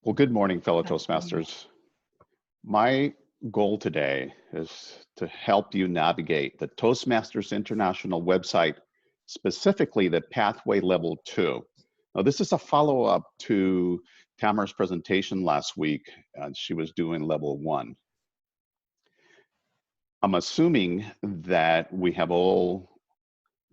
Well, good morning, fellow Good morning. Toastmasters. My goal today is to help you navigate the Toastmasters International website, specifically the Pathway Level 2. Now, this is a follow-up to Tamara's presentation last week. She was doing Level 1. I'm assuming that we have all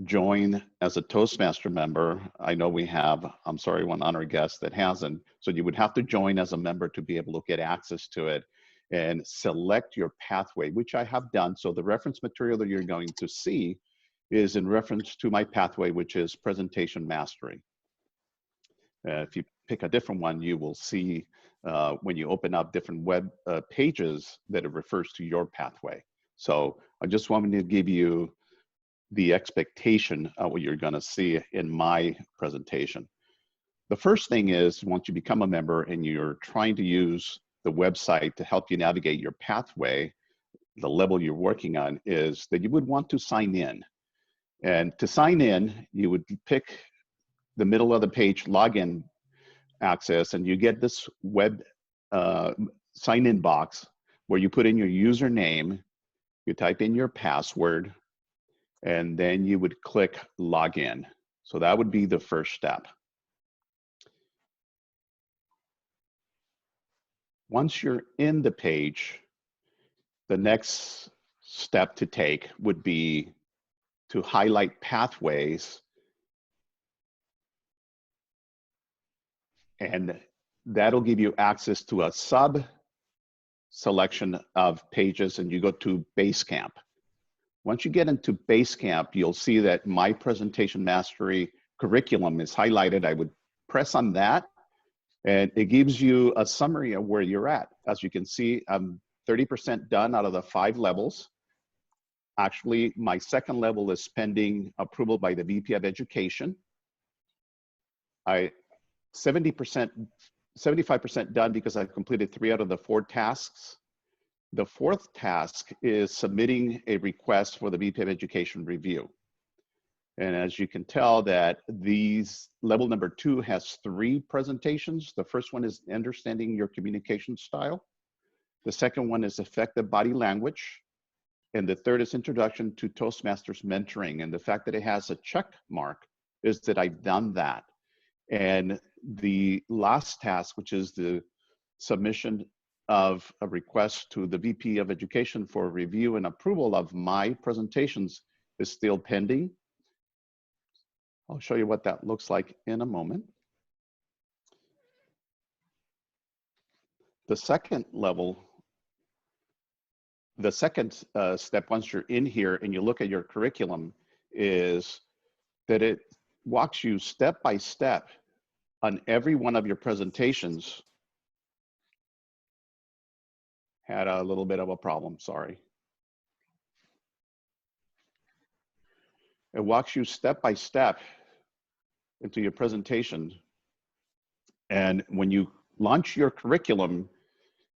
joined as a Toastmaster member. I know we have, I'm sorry, one honored guest that hasn't. So you would have to join as a member to be able to get access to it and select your pathway, which I have done. So the reference material that you're going to see is in reference to my pathway, which is Presentation Mastery. If you pick a different one, you will see when you open up different web pages that it refers to your pathway. So I just wanted to give you the expectation of what you're going to see in my presentation. The first thing is, once you become a member and you're trying to use the website to help you navigate your pathway, the level you're working on, is that you would want to sign in. And to sign in, you would pick the middle of the page, login access, and you get this web sign-in box where you put in your username, you type in your password, and then you would click login. So that would be the first step. Once you're in the page, the next step to take would be to highlight pathways, and that'll give you access to a sub selection of pages, and you go to Basecamp. Once you get into Basecamp, you'll see that my Presentation Mastery curriculum is highlighted. I would press on that, and it gives you a summary of where you're at. As you can see, I'm 30% done out of the 5 levels. Actually, my second level is pending approval by the VP of Education. 75% done because I've completed 3 out of the 4 tasks. The 4th task is submitting a request for the VP of Education review. And as you can tell, that these level number 2 has 3 presentations. The first one is understanding your communication style. The second one is effective body language. And the third is introduction to Toastmasters mentoring. And the fact that it has a check mark is that I've done that. And the last task, which is the submission of a request to the VP of Education for review and approval of my presentations, is still pending. I'll show you what that looks like in a moment. The second level, the second step, once you're in here and you look at your curriculum, is that it walks you step by step on every one of your presentations. Had a little bit of a problem, sorry. It walks you step by step into your presentation. And when you launch your curriculum,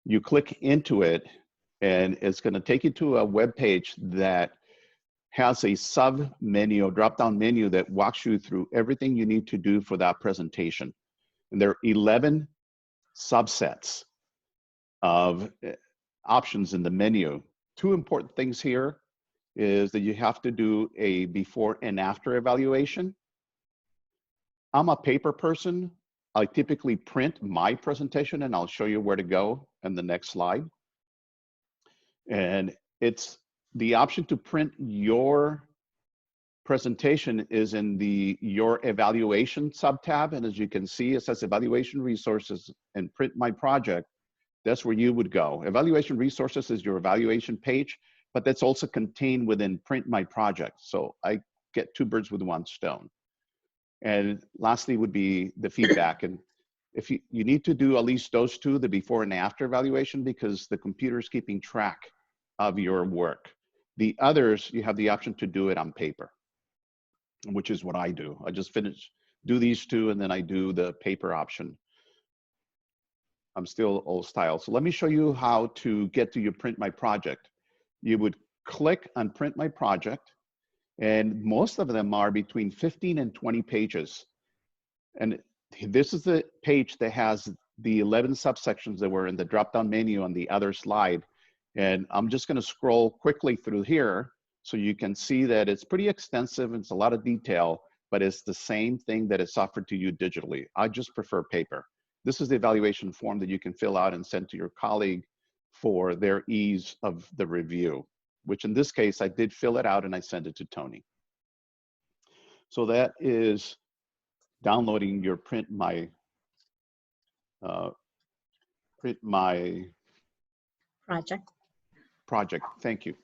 you click into it, and it's going to take you to a web page that has a sub menu, drop-down menu that walks you through everything you need to do for that presentation. And there are 11 subsets of options in the menu. 2 important things here is that you have to do a before and after evaluation. I'm a paper person. I typically print my presentation, and I'll show you where to go in the next slide. And it's the option to print your presentation is in the Your Evaluation sub-tab. And as you can see, it says Evaluation Resources and Print My Project. That's where you would go. Evaluation Resources is your evaluation page, but that's also contained within Print My Project. So I get 2 birds with 1 stone. And lastly would be the feedback. And if you need to do at least those 2, the before and after evaluation, because the computer is keeping track of your work. The others, you have the option to do it on paper, which is what I do. I just do these 2, and then I do the paper option. I'm still old style. So let me show you how to get to your Print My Project. You would click on Print My Project, and most of them are between 15 and 20 pages. And this is the page that has the 11 subsections that were in the drop-down menu on the other slide. And I'm just gonna scroll quickly through here so you can see that it's pretty extensive, it's a lot of detail, but it's the same thing that is offered to you digitally. I just prefer paper. This is the evaluation form that you can fill out and send to your colleague for their ease of the review, which in this case, I did fill it out and I sent it to Tony. So that is downloading your print my project. Thank you.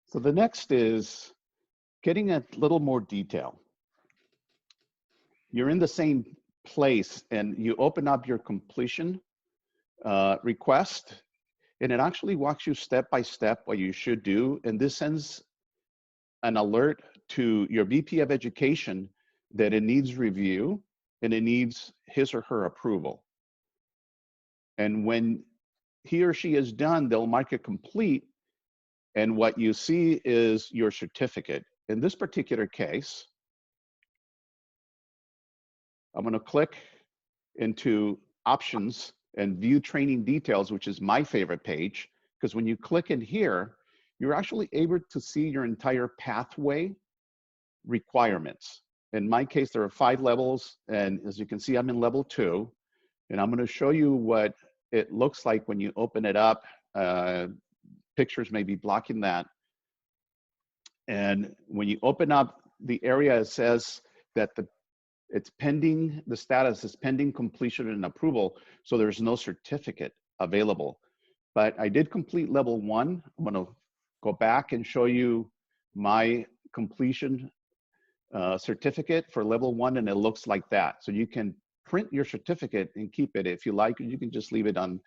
So the next is getting a little more detail. You're in the same place and you open up your completion request, and it actually walks you step by step what you should do. And this sends an alert to your VP of Education that it needs review and it needs his or her approval. And when he or she is done, they'll mark it complete. And what you see is your certificate. In this particular case, I'm going to click into options and view training details, which is my favorite page, because when you click in here, you're actually able to see your entire pathway requirements. In my case, there are 5 levels, and as you can see, I'm in level 2, and I'm going to show you what it looks like when you open it up. Pictures may be blocking that. And when you open up the area, it says that it's pending, the status is pending completion and approval, so there's no certificate available. But I did complete level 1. I'm going to go back and show you my completion certificate for level 1, and it looks like that. So you can print your certificate and keep it if you like, or you can just leave it on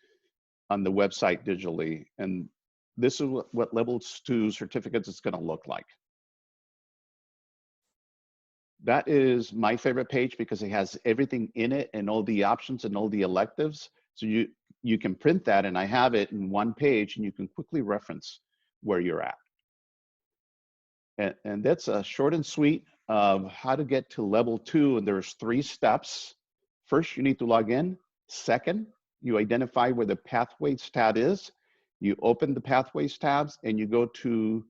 the website digitally. And this is what level 2 certificates is going to look like. That is my favorite page because it has everything in it and all the options and all the electives. So you can print that, and I have it in one page, and you can quickly reference where you're at. And that's a short and sweet of how to get to level 2. And there's 3 steps. First, you need to log in. Second, you identify where the Pathways tab is. You open the Pathways tabs and you go to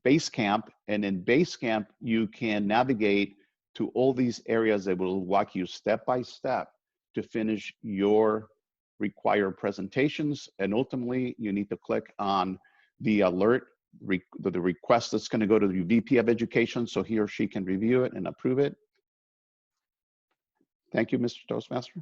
Basecamp. And in Basecamp, you can navigate to all these areas that will walk you step by step to finish your required presentations. And ultimately, you need to click on the alert, the request that's going to go to the VP of Education so he or she can review it and approve it. Thank you, Mr. Toastmaster.